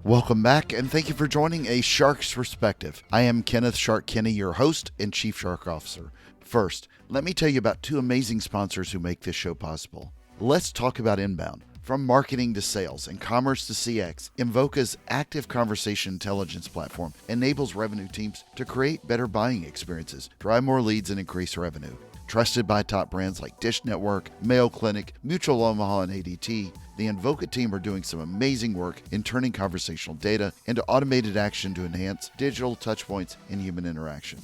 Welcome back, and thank you for joining A Shark's Perspective. I am Kenneth Shark Kinney, your host and Chief Shark Officer. First, let me tell you about two amazing sponsors who make this show possible. Let's talk about Inbound. From marketing to sales and commerce to CX, Invoca's active conversation intelligence platform enables revenue teams to create better buying experiences, drive more leads, and increase revenue. Trusted by top brands like Dish Network, Mayo Clinic, Mutual Omaha, and ADT, the Invoca team are doing some amazing work in turning conversational data into automated action to enhance digital touchpoints and human interaction.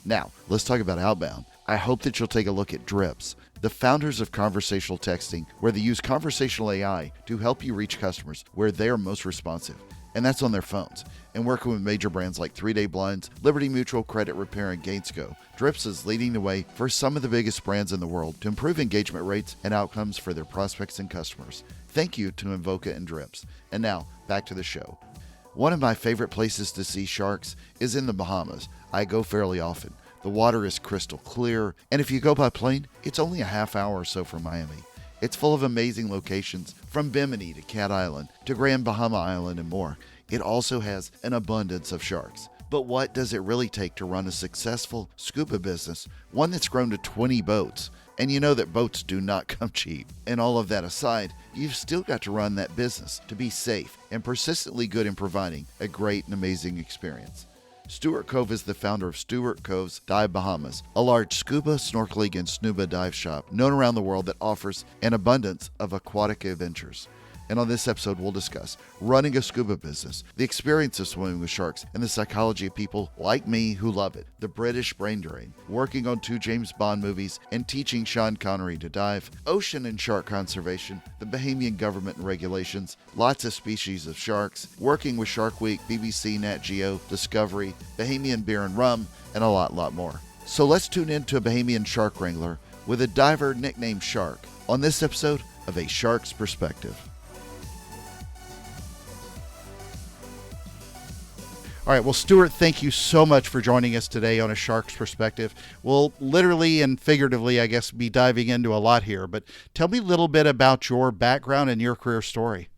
Now, let's talk about Outbound. I hope that you'll take a look at Drips, the founders of conversational texting, where they use conversational AI to help you reach customers where they are most responsive. And that's on their phones. And working with major brands like 3-Day Blinds, Liberty Mutual, Credit Repair, and Gainsco, Drips is leading the way for some of the biggest brands in the world to improve engagement rates and outcomes for their prospects and customers. Thank you to Invoca and Drips. And now, back to the show. One of my favorite places to see sharks is in the Bahamas. I go fairly often. The water is crystal clear, and if you go by plane, it's only a half hour or so from Miami. It's full of amazing locations, from Bimini to Cat Island to Grand Bahama Island and more. It also has an abundance of sharks. But what does it really take to run a successful scuba business, one that's grown to 20 boats? And you know that boats do not come cheap. And all of that aside, you've still got to run that business to be safe and persistently good in providing a great and amazing experience. Stuart Cove is the founder of Stuart Cove's Dive Bahamas, a large scuba, snorkeling, and snuba dive shop known around the world that offers an abundance of aquatic adventures. And on this episode, we'll discuss running a scuba business, the experience of swimming with sharks, and the psychology of people like me who love it, the British brain drain, working on 2 James Bond movies, and teaching Sean Connery to dive, ocean and shark conservation, the Bahamian government and regulations, lots of species of sharks, working with Shark Week, BBC, Nat Geo, Discovery, Bahamian beer and rum, and a lot more. So let's tune in to a Bahamian shark wrangler with a diver nicknamed Shark on this episode of A Shark's Perspective. All right, well, Stuart, thank you so much for joining us today on A Shark's Perspective. We'll literally and figuratively, I guess, be diving into a lot here, but tell me a little bit about your background and your career story.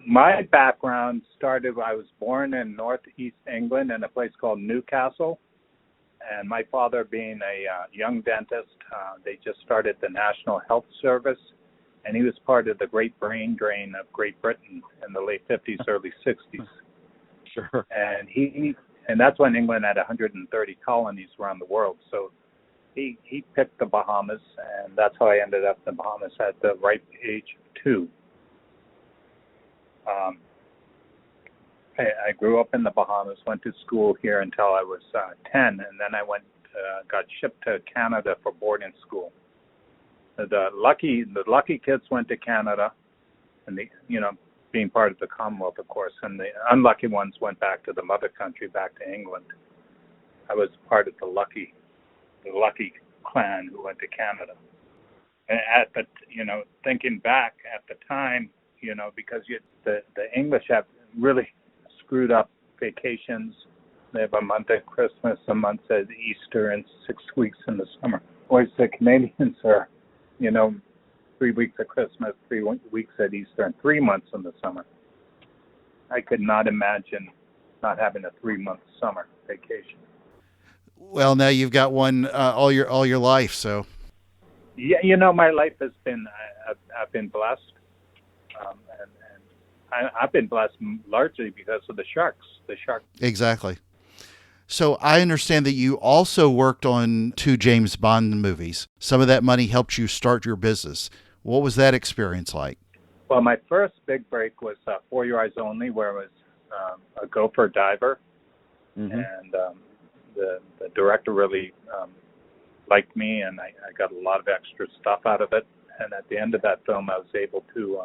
My background started, I was born in northeast England in a place called Newcastle, and my father being a young dentist, they just started the National Health Service, and he was part of the Great Brain Drain of Great Britain in the late 50s, early 60s. Sure. And that's when England had 130 colonies around the world. So he picked the Bahamas, and that's how I ended up in the Bahamas at the ripe age of 2. I grew up in the Bahamas, went to school here until I was 10, and then I got shipped to Canada for boarding school. The lucky kids went to Canada, and being part of the Commonwealth, of course, and the unlucky ones went back to the mother country, back to England. I was part of the lucky clan who went to Canada. And thinking back at the time, because the English have really screwed up vacations. They have a month at Christmas, a month at Easter, and 6 weeks in the summer. Whereas the Canadians are, 3 weeks at Christmas, 3 weeks at Easter, and 3 months in the summer. I could not imagine not having a 3-month summer vacation. Well, now you've got one all your life, so. Yeah, my life has been, I've been blessed, and I've been blessed largely because of the sharks. Exactly. So I understand that you also worked on 2 James Bond movies. Some of that money helped you start your business. What was that experience like? Well, my first big break was For Your Eyes Only, where I was a gopher diver. Mm-hmm. And the director really liked me, and I got a lot of extra stuff out of it. And at the end of that film, I was able to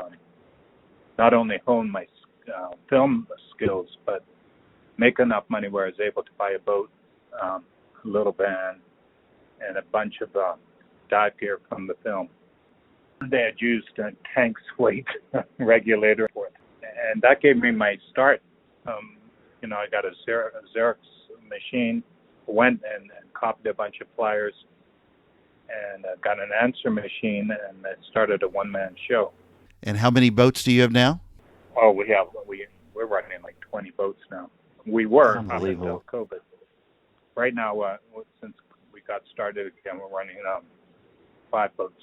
not only hone my film skills, but make enough money where I was able to buy a boat, a little van, and a bunch of dive gear from the film. They had used a tank's weight regulator for it. And that gave me my start. I got a Xerox machine, went and copied a bunch of flyers, and got an answer machine, and I started a one-man show. And how many boats do you have now? Oh, we're we're running like 20 boats now. We were up Unbelievable. until COVID. Right now, since we got started again, we're running 5 boats.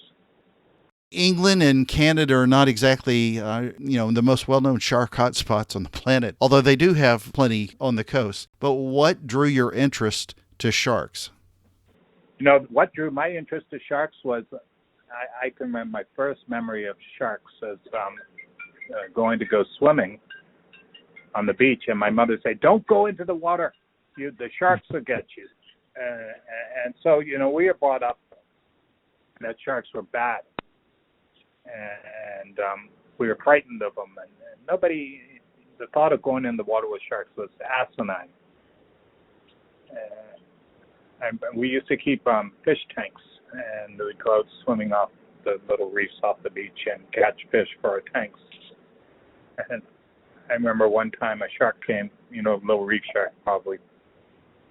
England and Canada are not exactly, the most well-known shark hotspots on the planet, although they do have plenty on the coast. But what drew your interest to sharks? What drew my interest to sharks was I can remember my first memory of sharks as going to go swimming on the beach, and my mother said, "Don't go into the water. The sharks will get you." And so, we were brought up that sharks were bad, and we were frightened of them. And the thought of going in the water with sharks was asinine. And we used to keep fish tanks, and we'd go out swimming off the little reefs off the beach and catch fish for our tanks. And I remember one time a shark came, a little reef shark probably,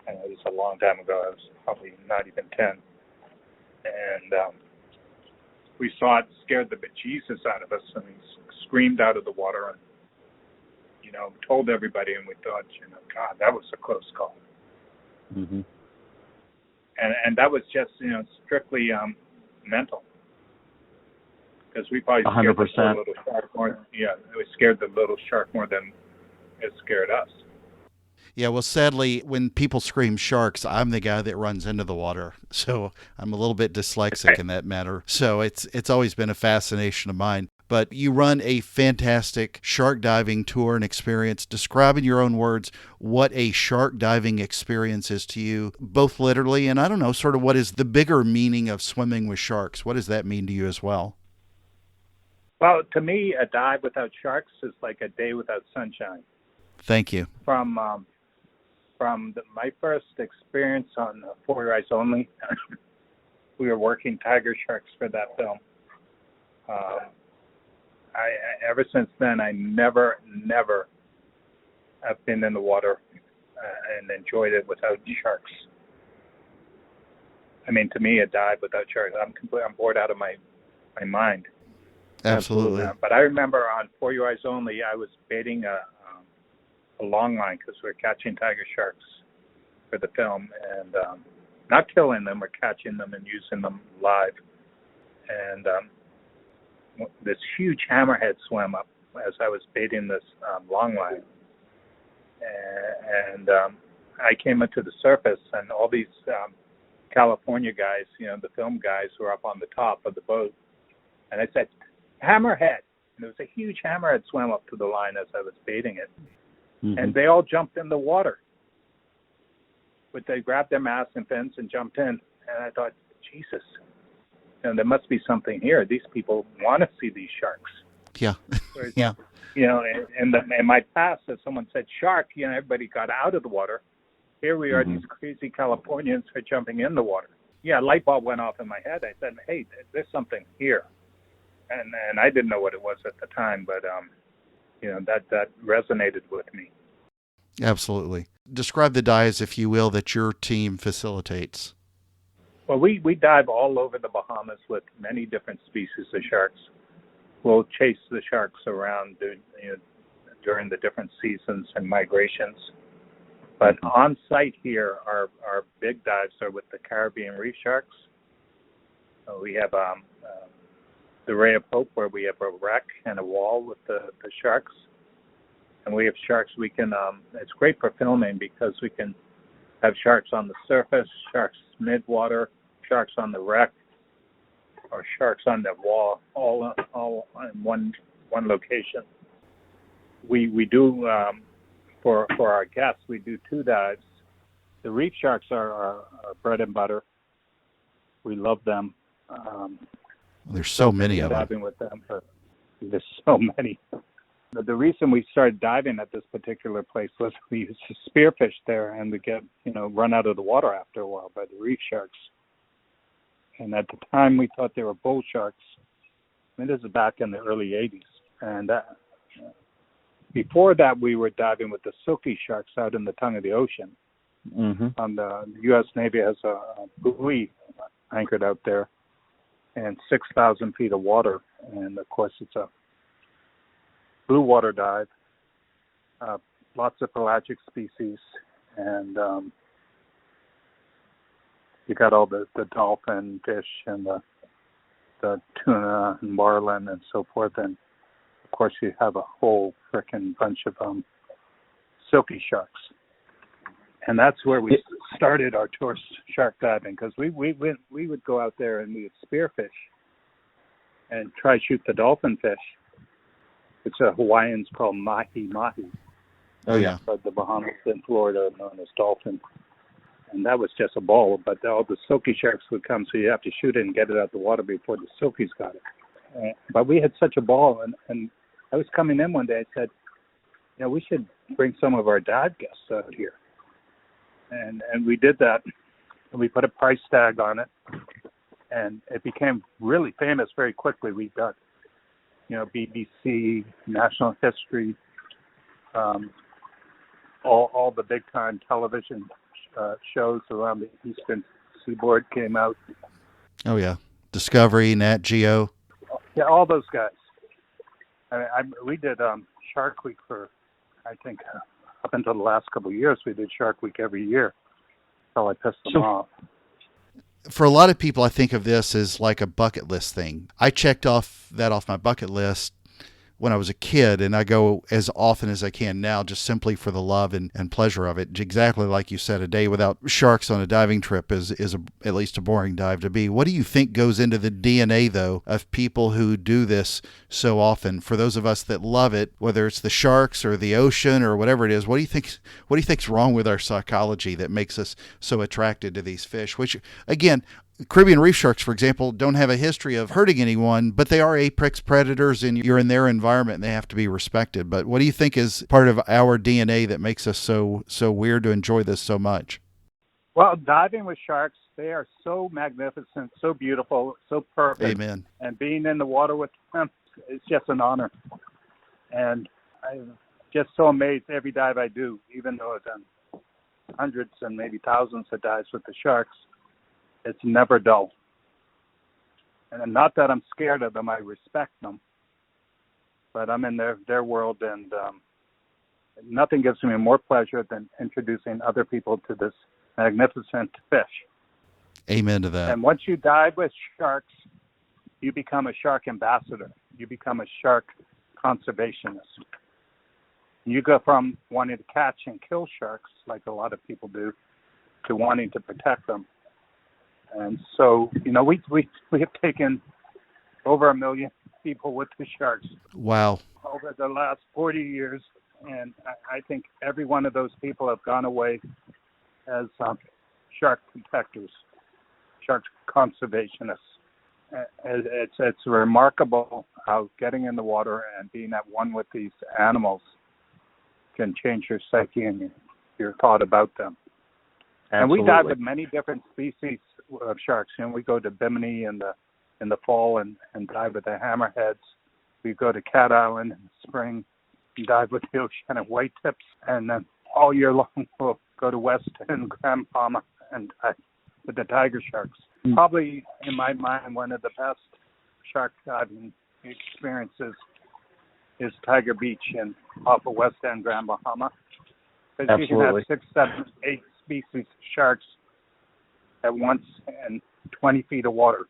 and it was a long time ago. I was probably not even 10. And we saw it, scared the bejesus out of us, and we screamed out of the water and, told everybody, and we thought, God, that was a close call. Mm-hmm. And that was just, strictly mental. Because we probably scared 100%. the little shark more. Yeah, we scared the little shark more than it scared us. Yeah, well, sadly, when people scream sharks, I'm the guy that runs into the water. So I'm a little bit dyslexic in that matter. So it's always been a fascination of mine. But you run a fantastic shark diving tour and experience. Describe in your own words what a shark diving experience is to you, both literally and, I don't know, sort of what is the bigger meaning of swimming with sharks? What does that mean to you as well? Well, to me, a dive without sharks is like a day without sunshine. Thank you. From my first experience on For Your Eyes Only, we were working tiger sharks for that film. Ever since then, I never have been in the water and enjoyed it without sharks. I mean, to me, a dive without sharks, I'm bored out of my mind. Absolutely. But I remember on For Your Eyes Only, I was baiting a long line because we were catching tiger sharks for the film, and not killing them, we're catching them and using them live. And this huge hammerhead swam up as I was baiting this long line. And I came up to the surface, and all these California guys, the film guys, were up on the top of the boat. And I said, "Hammerhead." And there was a huge hammerhead swam up to the line as I was baiting it. Mm-hmm. And they all jumped in the water. But they grabbed their masks and fins and jumped in. And I thought, Jesus, there must be something here. These people want to see these sharks. Yeah. Whereas, yeah. In my past, if someone said shark, everybody got out of the water. Here we are, these crazy Californians are jumping in the water. Yeah, a light bulb went off in my head. I said, hey, there's something here. And I didn't know what it was at the time, but that resonated with me. Absolutely. Describe the dives, if you will, that your team facilitates. Well, we dive all over the Bahamas with many different species of sharks. We'll chase the sharks around during the different seasons and migrations. But on site here, our big dives are with the Caribbean reef sharks. We have the Ray of Hope, where we have a wreck and a wall with the sharks. And we have sharks we can, it's great for filming because we can have sharks on the surface, sharks mid-water, sharks on the wreck, or sharks on the wall, all in one location. We do, for our guests, we do 2 dives. The reef sharks are our bread and butter. We love them. There's so many of them. Diving with them, there's so many. The reason we started diving at this particular place was we used to spearfish there, and we get run out of the water after a while by the reef sharks. And at the time, we thought they were bull sharks. This is back in the early 80s. And before that, we were diving with the silky sharks out in the tongue of the ocean. Mm-hmm. The U.S. Navy has a buoy anchored out there, and 6,000 feet of water. And, of course, it's a blue water dive. lots of pelagic species, and you got all the dolphin fish and the tuna and marlin and so forth, and of course you have a whole frickin' bunch of silky sharks. And that's where we started our tourist shark diving, because we would go out there and we would spearfish and try to shoot the dolphin fish, which the Hawaiians call mahi-mahi. Oh, yeah. But the Bahamas and Florida known as dolphin. And that was just a ball, but all the silky sharks would come, so you have to shoot it and get it out of the water before the silkies got it. But we had such a ball, and I was coming in one day, I said, we should bring some of our dive guests out here. And we did that, and we put a price tag on it, and it became really famous very quickly. We got, BBC, National History, all the big-time television shows around the Eastern Seaboard came out. Oh, yeah. Discovery, Nat Geo. Yeah, all those guys. We did Shark Week for, I think, up until the last couple of years, we did Shark Week every year until I pissed them off. For a lot of people, I think of this as like a bucket list thing. I checked off my bucket list when I was a kid, and I go as often as I can now, just simply for the love and pleasure of it. Exactly like you said, a day without sharks on a diving trip is at least a boring dive to be. What do you think goes into the DNA, though, of people who do this so often? For those of us that love it, whether it's the sharks or the ocean or whatever it is, what do you think's wrong with our psychology that makes us so attracted to these fish? Which, again, Caribbean reef sharks, for example, don't have a history of hurting anyone, but they are apex predators, and you're in their environment and they have to be respected. But what do you think is part of our DNA that makes us so weird to enjoy this so much? Well, diving with sharks, they are so magnificent, so beautiful, so perfect. Amen. And being in the water with them is just an honor. And I'm just so amazed every dive I do, even though I've done hundreds and maybe thousands of dives with the sharks. It's never dull. And not that I'm scared of them, I respect them. But I'm in their world, and nothing gives me more pleasure than introducing other people to this magnificent fish. Amen to that. And once you dive with sharks, you become a shark ambassador. You become a shark conservationist. You go from wanting to catch and kill sharks, like a lot of people do, to wanting to protect them. And so, we have taken over 1 million people with the sharks. Wow. Over the last 40 years. And I think every one of those people have gone away as shark protectors, shark conservationists. It's remarkable how getting in the water and being at one with these animals can change your psyche and your thought about them. Absolutely. And we dive with many different species of sharks. We go to Bimini in the fall and dive with the hammerheads. We go to Cat Island in the spring and dive with the oceanic white tips. And then all year long we'll go to West and Grand Bahama and dive with the tiger sharks. Probably, in my mind, one of the best shark diving experiences is Tiger Beach and off of West End, Grand Bahama. Because you can have 6, 7, 8 species of sharks at once in 20 feet of water.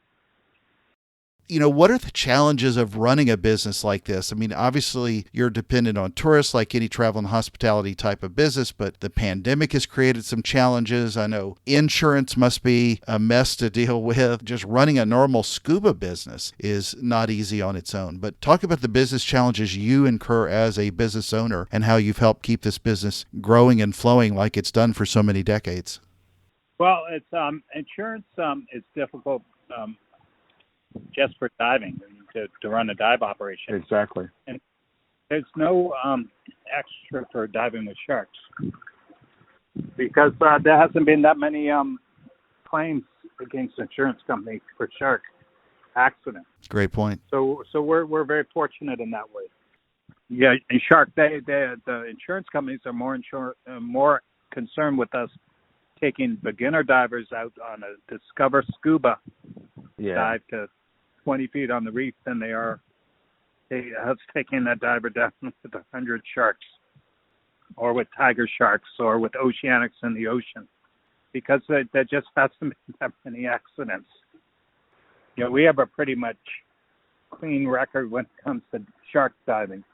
What are the challenges of running a business like this? I mean, obviously, you're dependent on tourists like any travel and hospitality type of business, but the pandemic has created some challenges. I know insurance must be a mess to deal with. Just running a normal scuba business is not easy on its own. But talk about the business challenges you incur as a business owner and how you've helped keep this business growing and flowing like it's done for so many decades. Well, it's insurance is difficult. Just for diving, to run a dive operation. Exactly. And there's no extra for diving with sharks because there hasn't been that many claims against insurance companies for shark accidents. Great point. So we're very fortunate in that way. Yeah, in shark, the insurance companies are more concerned with us taking beginner divers out on a Discover Scuba dive to 20 feet on the reef than they are us taking that diver down with 100 sharks. or with tiger sharks or with oceanics in the ocean, because there just hasn't been that many accidents. We have a pretty much clean record when it comes to shark diving.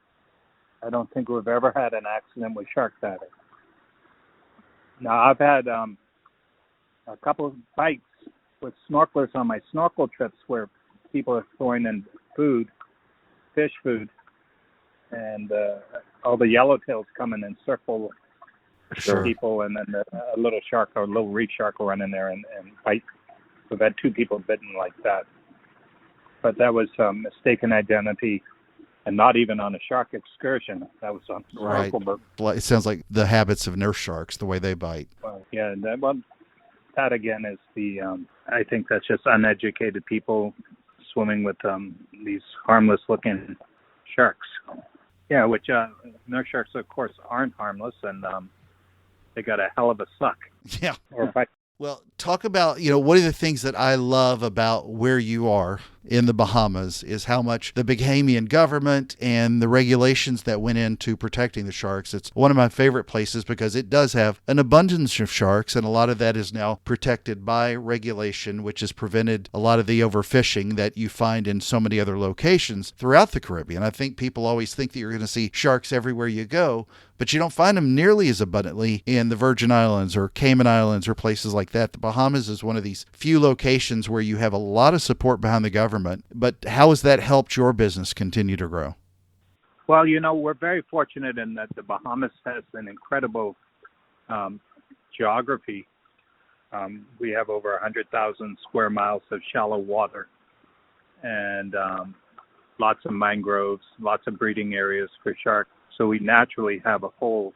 I don't think we've ever had an accident with shark diving. Now, I've had a couple of bites with snorkelers on my snorkel trips where people are throwing in fish food, and all the yellowtails come in and circle people, and then a little shark or a little reef shark will run in there and bite. We've had 2 people bitten like that. But that was mistaken identity, and not even on a shark excursion. That was on snorkel boat. It sounds like the habits of nurse sharks, the way they bite. Yeah, that again is I think that's just uneducated people swimming with these harmless-looking sharks. Yeah, which nurse sharks, of course, aren't harmless, and they got a hell of a suck. Yeah. Or bite. Well, talk about, one of the things that I love about where you are in the Bahamas is how much the Bahamian government and the regulations that went into protecting the sharks. It's one of my favorite places because it does have an abundance of sharks, and a lot of that is now protected by regulation, which has prevented a lot of the overfishing that you find in so many other locations throughout the Caribbean. I think people always think that you're going to see sharks everywhere you go, but you don't find them nearly as abundantly in the Virgin Islands or Cayman Islands or places like that. The Bahamas is one of these few locations where you have a lot of support behind the government. But how has that helped your business continue to grow? Well, we're very fortunate in that the Bahamas has an incredible geography. We have over 100,000 square miles of shallow water, and lots of mangroves, lots of breeding areas for sharks. So we naturally have a whole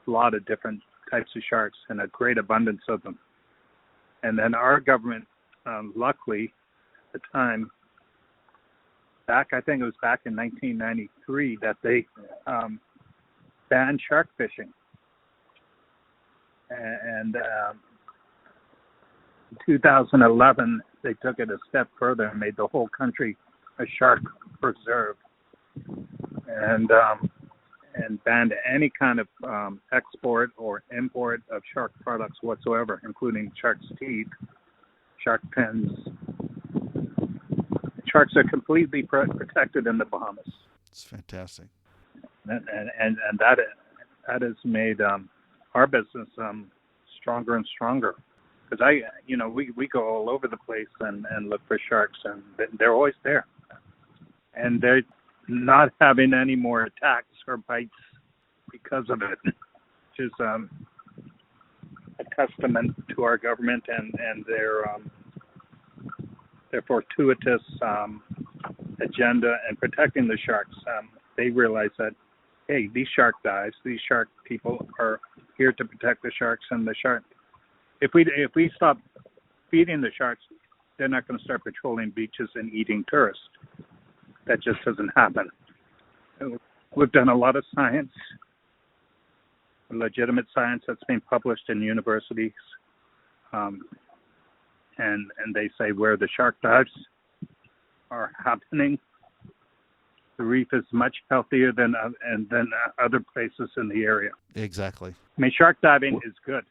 lot of different types of sharks and a great abundance of them. And then our government, luckily, at the time, I think it was back in 1993, that they banned shark fishing. And in 2011, they took it a step further and made the whole country a shark preserve, and banned any kind of export or import of shark products whatsoever, including shark's teeth, shark fins. Sharks are completely protected in the Bahamas. It's fantastic. And that has made our business stronger and stronger. Because we go all over the place and look for sharks, and they're always there. And they're not having any more attacks or bites because of it, which is a testament to our government and their fortuitous agenda in protecting the sharks. They realize that, hey, these shark people are here to protect the sharks, and the shark. If we stop feeding the sharks, they're not going to start patrolling beaches and eating tourists. That just doesn't happen. We've done a lot of science, legitimate science that's been published in universities, and they say where the shark dives are happening, the reef is much healthier than other places in the area. Exactly. I mean, shark diving is good.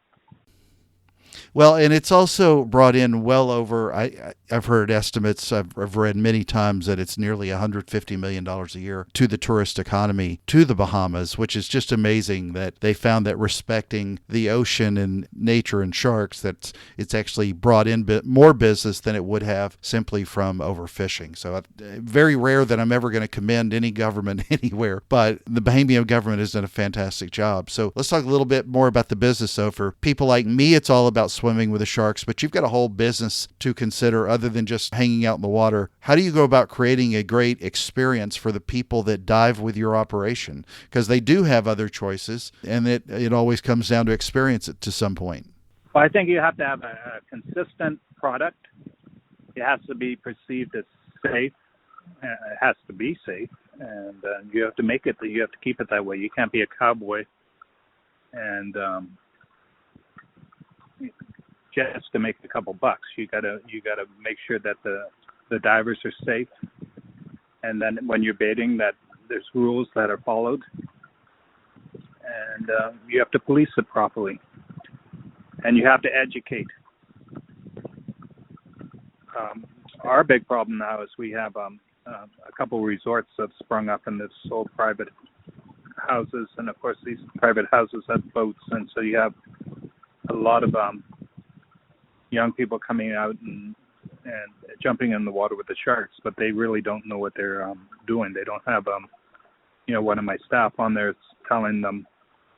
Well, and it's also brought in well over, I've heard estimates, I've read many times that it's nearly $150 million a year to the tourist economy to the Bahamas, which is just amazing that they found that respecting the ocean and nature and sharks, that it's actually brought in more business than it would have simply from overfishing. So very rare that I'm ever going to commend any government anywhere, but the Bahamian government has done a fantastic job. So let's talk a little bit more about the business. So for people like me, it's all about swimming with the sharks, but you've got a whole business to consider other than just hanging out in the water. How do you go about creating a great experience for the people that dive with your operation? Because they do have other choices, and it always comes down to experience it to some point. Well, I think you have to have a consistent product. It has to be perceived as safe. It has to be safe, and you have to make it. You have to keep it that way. You can't be a cowboy and just to make a couple bucks. You gotta make sure that the divers are safe, and then when you're baiting, that there's rules that are followed, and you have to police it properly, and you have to educate. Our big problem now is we have a couple of resorts that sprung up in this old private houses, and of course these private houses have boats, and so you have a lot of young people coming out and jumping in the water with the sharks, but they really don't know what they're doing. They don't have one of my staff on there telling them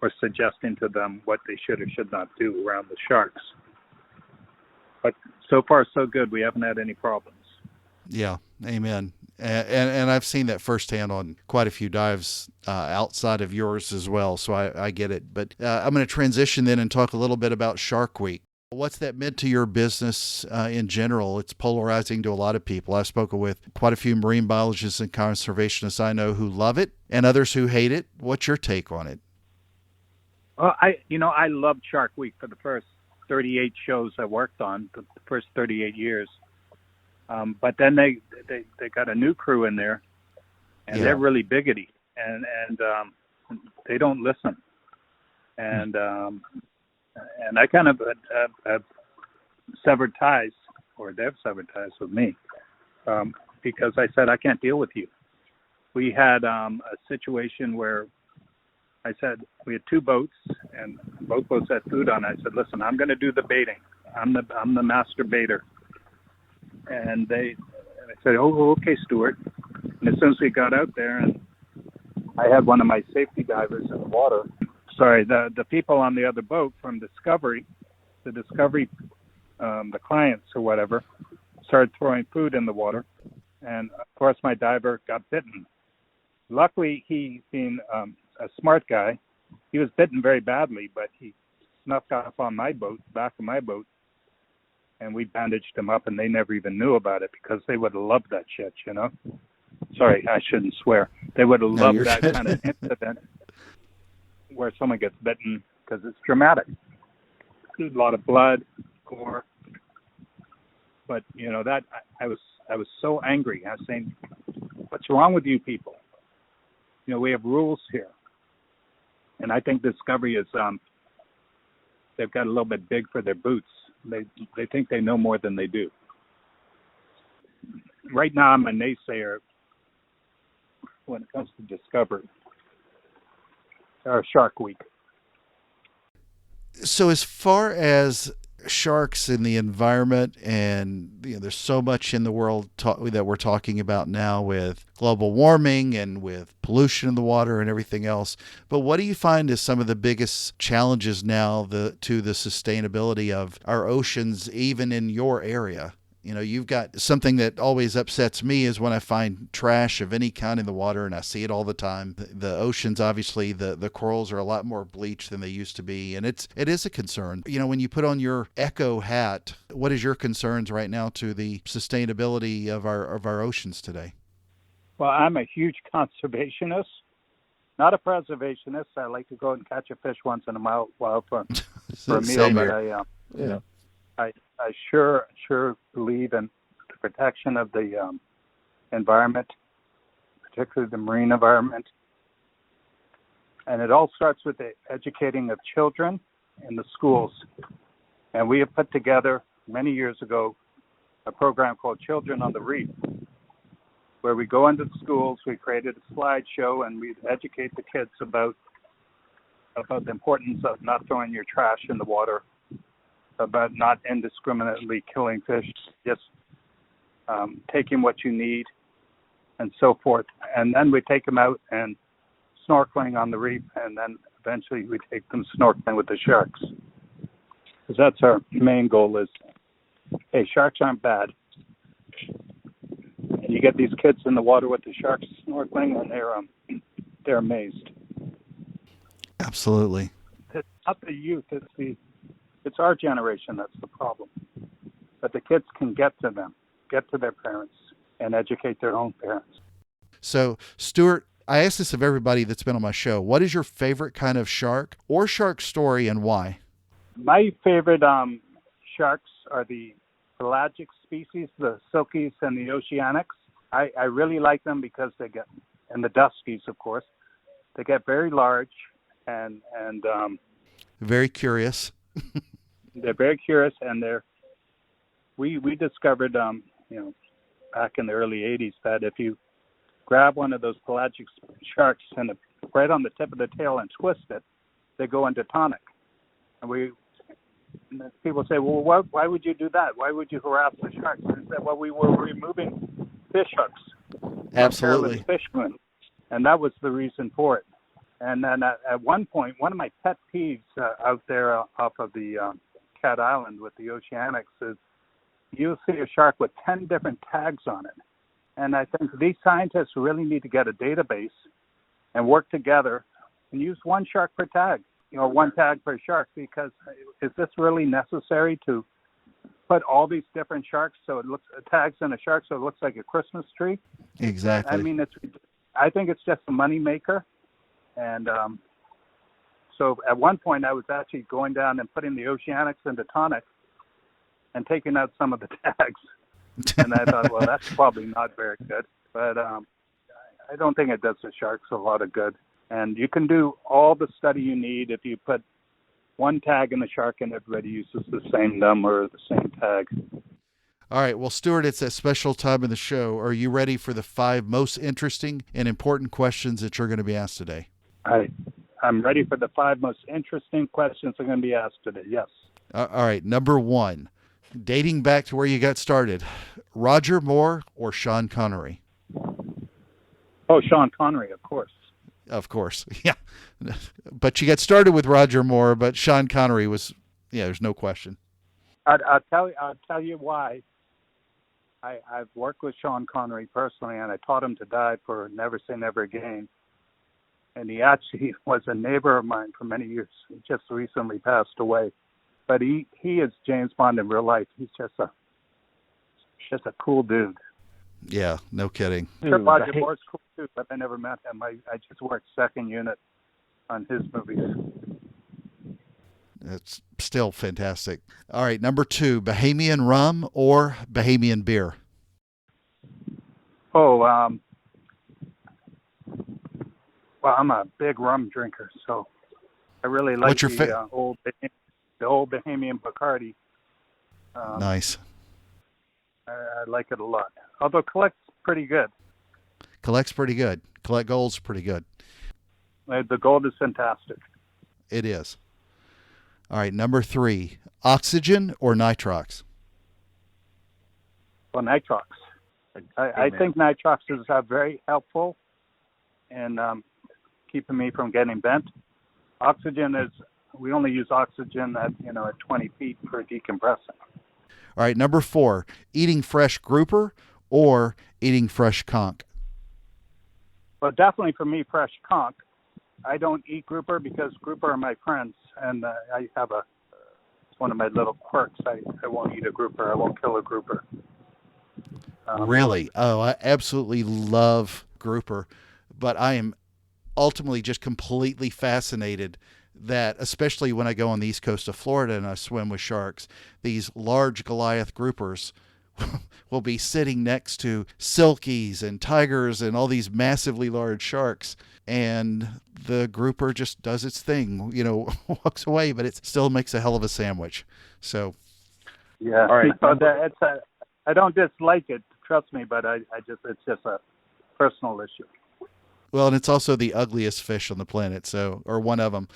or suggesting to them what they should or should not do around the sharks. But so far so good. We haven't had any problems. Yeah, amen. And I've seen that firsthand on quite a few dives outside of yours as well, so I get it. But I'm going to transition then and talk a little bit about Shark Week. What's that meant to your business in general? It's polarizing to a lot of people. I've spoken with quite a few marine biologists and conservationists I know who love it and others who hate it. What's your take on it? Well, I loved Shark Week for the first 38 shows I worked on, the first 38 years. But then they got a new crew in there, and they're really bigoty, and they don't listen. And I kind of have severed ties, or they've severed ties with me, because I said, I can't deal with you. We had a situation where I said, we had two boats, and both boats had food on. I said, listen, I'm going to do the baiting. I'm the master baiter. And I said, oh, okay, Stuart. And as soon as we got out there, and I had one of my safety divers in the water. Sorry, the people on the other boat from Discovery, the clients or whatever, started throwing food in the water. And, of course, my diver got bitten. Luckily, he, being a smart guy, he was bitten very badly, but he snuffed off on my boat, back of my boat, and we bandaged him up, and they never even knew about it because they would have loved that shit, Sorry, I shouldn't swear. They would have loved that kind of incident where someone gets bitten because it's dramatic. There's a lot of blood, gore. But, that I was so angry. I was saying, what's wrong with you people? We have rules here. And I think Discovery is, they've got a little bit big for their boots. They think they know more than they do. Right now, I'm a naysayer when it comes to Discovery or Shark Week. So as far as sharks in the environment, and there's so much in the world that we're talking about now with global warming and with pollution in the water and everything else, but what do you find is some of the biggest challenges now to the sustainability of our oceans, even in your area? You've got something that always upsets me is when I find trash of any kind in the water, and I see it all the time. The oceans, obviously, the corals are a lot more bleached than they used to be, and it is a concern. When you put on your eco hat, what is your concerns right now to the sustainability of our oceans today? Well, I'm a huge conservationist, not a preservationist. I like to go and catch a fish once in a while for a meal, but I sure believe in the protection of the environment, particularly the marine environment. And it all starts with the educating of children in the schools. And we have put together, many years ago, a program called Children on the Reef, where we go into the schools, we created a slideshow, and we educate the kids about the importance of not throwing your trash in the water, about not indiscriminately killing fish, just taking what you need, and so forth. And then we take them out and snorkeling on the reef, and then eventually we take them snorkeling with the sharks. Because that's our main goal is, hey, sharks aren't bad. And you get these kids in the water with the sharks snorkeling, and they're amazed. Absolutely. It's not the youth, it's our generation that's the problem. But the kids can get to them, get to their parents, and educate their own parents. So, Stuart, I ask this of everybody that's been on my show. What is your favorite kind of shark or shark story, and why? My favorite sharks are the pelagic species, the silkies and the oceanics. I really like them because they get, and the duskies, of course, they get very large, and Very curious. they're very curious, and we discovered back in the early 80s that if you grab one of those pelagic sharks and right on the tip of the tail and twist it, they go into tonic. And people say, well, why would you do that? Why would you harass the sharks? And I said, well, we were removing fish hooks. Absolutely. Fishermen, and that was the reason for it. And then at one point, one of my pet peeves out there off of the Cat Island with the oceanics is you'll see a shark with 10 different tags on it. And I think these scientists really need to get a database and work together and use one shark per tag, one tag per shark, because is this really necessary to put all these different sharks tags in a shark so it looks like a Christmas tree? Exactly. I mean, I think it's just a money maker. And so at one point I was actually going down and putting the oceanics into tonic and taking out some of the tags. And I thought, well, that's probably not very good. But I don't think it does the sharks a lot of good. And you can do all the study you need if you put one tag in the shark and everybody uses the same number or the same tag. All right. Well, Stuart, it's a special time in the show. Are you ready for the 5 most interesting and important questions that you're going to be asked today? I'm ready for the 5 most interesting questions I'm going to be asked today. Yes. All right. Number 1, dating back to where you got started, Roger Moore or Sean Connery? Oh, Sean Connery, of course. Of course. Yeah. But you got started with Roger Moore, but Sean Connery was, there's no question. I'll tell you why. I've worked with Sean Connery personally, and I taught him to dive for Never Say Never Again. And he actually was a neighbor of mine for many years. He just recently passed away. But he is James Bond in real life. He's just a cool dude. Yeah, no kidding. Sure, Roger Moore's cool too, but I never met him. I just worked second unit on his movies. It's still fantastic. All right, number 2, Bahamian rum or Bahamian beer? Oh, well, I'm a big rum drinker, so I really like the old Bahamian Bacardi. Nice. I like it a lot. Although Collect's pretty good. Collect's pretty good. Collect Gold's pretty good. The Gold is fantastic. It is. All right, number 3, Oxygen or nitrox? Well, nitrox. I think nitrox is very helpful in keeping me from getting bent. Oxygen we only use oxygen at 20 feet for decompressing. All right, number 4, eating fresh grouper or eating fresh conch? Well, definitely for me, fresh conch. I don't eat grouper because grouper are my friends, and I have it's one of my little quirks. I won't eat a grouper. I won't kill a grouper. Really? Oh, I absolutely love grouper, but I am ultimately just completely fascinated that, especially when I go on the east coast of Florida and I swim with sharks, these large Goliath groupers will be sitting next to silkies and tigers and all these massively large sharks, and the grouper just does its thing, walks away, but it still makes a hell of a sandwich. So yeah, all right. I don't dislike it, trust me, but it's just a personal issue. Well, and it's also the ugliest fish on the planet, or one of them.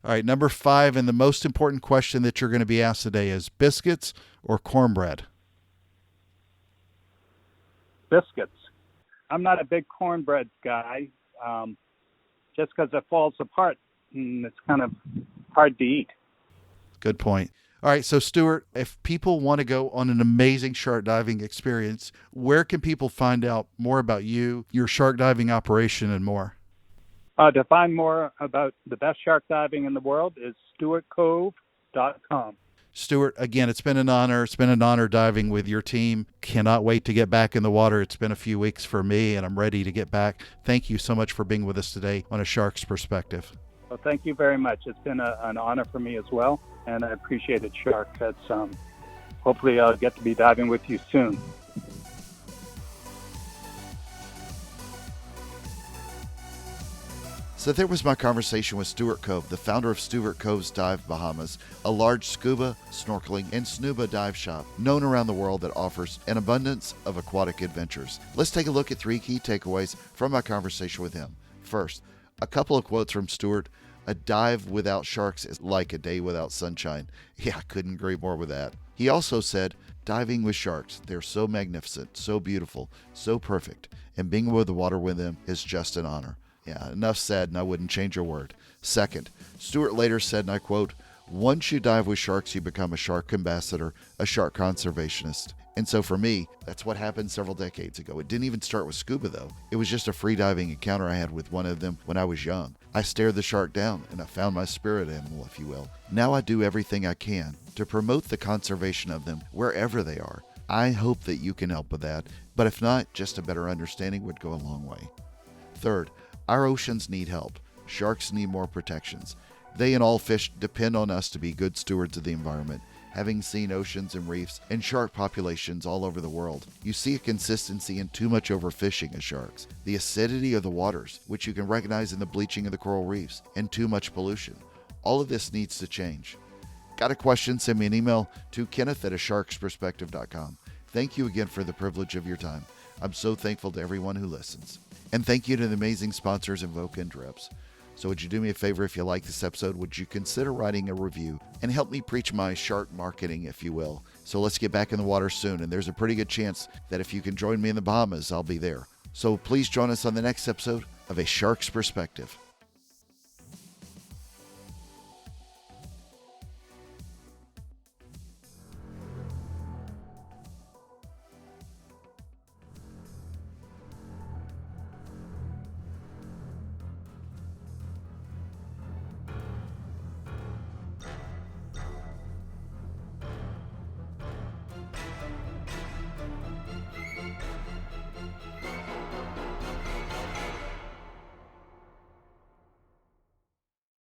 All right, number 5, and the most important question that you're going to be asked today is biscuits or cornbread? Biscuits. I'm not a big cornbread guy, just because it falls apart and it's kind of hard to eat. Good point. All right, so Stuart, if people want to go on an amazing shark diving experience, where can people find out more about you, your shark diving operation, and more? To find more about the best shark diving in the world is stuartcove.com. Stuart, again, it's been an honor. It's been an honor diving with your team. Cannot wait to get back in the water. It's been a few weeks for me, and I'm ready to get back. Thank you so much for being with us today on A Shark's Perspective. Well, thank you very much. It's been an honor for me as well, and I appreciate it, Shark. Hopefully I'll get to be diving with you soon. So there was my conversation with Stuart Cove, the founder of Stuart Cove's Dive Bahamas, a large scuba, snorkeling, and snuba dive shop known around the world that offers an abundance of aquatic adventures. Let's take a look at 3 key takeaways from my conversation with him. First, a couple of quotes from Stuart. A dive without sharks is like a day without sunshine. Yeah, I couldn't agree more with that. He also said, diving with sharks, they're so magnificent, so beautiful, so perfect, and being above the water with them is just an honor. Yeah, enough said, and I wouldn't change a word. Second, Stuart later said, and I quote, once you dive with sharks, you become a shark ambassador, a shark conservationist. And so for me, that's what happened several decades ago. It didn't even start with scuba, though. It was just a free diving encounter I had with one of them when I was young. I stared the shark down, and I found my spirit animal, if you will. Now I do everything I can to promote the conservation of them wherever they are. I hope that you can help with that, but if not, just a better understanding would go a long way. Third, our oceans need help. Sharks need more protections. They and all fish depend on us to be good stewards of the environment. Having seen oceans and reefs and shark populations all over the world, you see a consistency in too much overfishing of sharks, the acidity of the waters, which you can recognize in the bleaching of the coral reefs, and too much pollution. All of this needs to change. Got a question? Send me an email to kenneth@asharksperspective.com. Thank you again for the privilege of your time. I'm so thankful to everyone who listens. And thank you to the amazing sponsors Invoke and Drips. So would you do me a favor if you like this episode? Would you consider writing a review and help me preach my shark marketing, if you will? So let's get back in the water soon. And there's a pretty good chance that if you can join me in the Bahamas, I'll be there. So please join us on the next episode of A Shark's Perspective.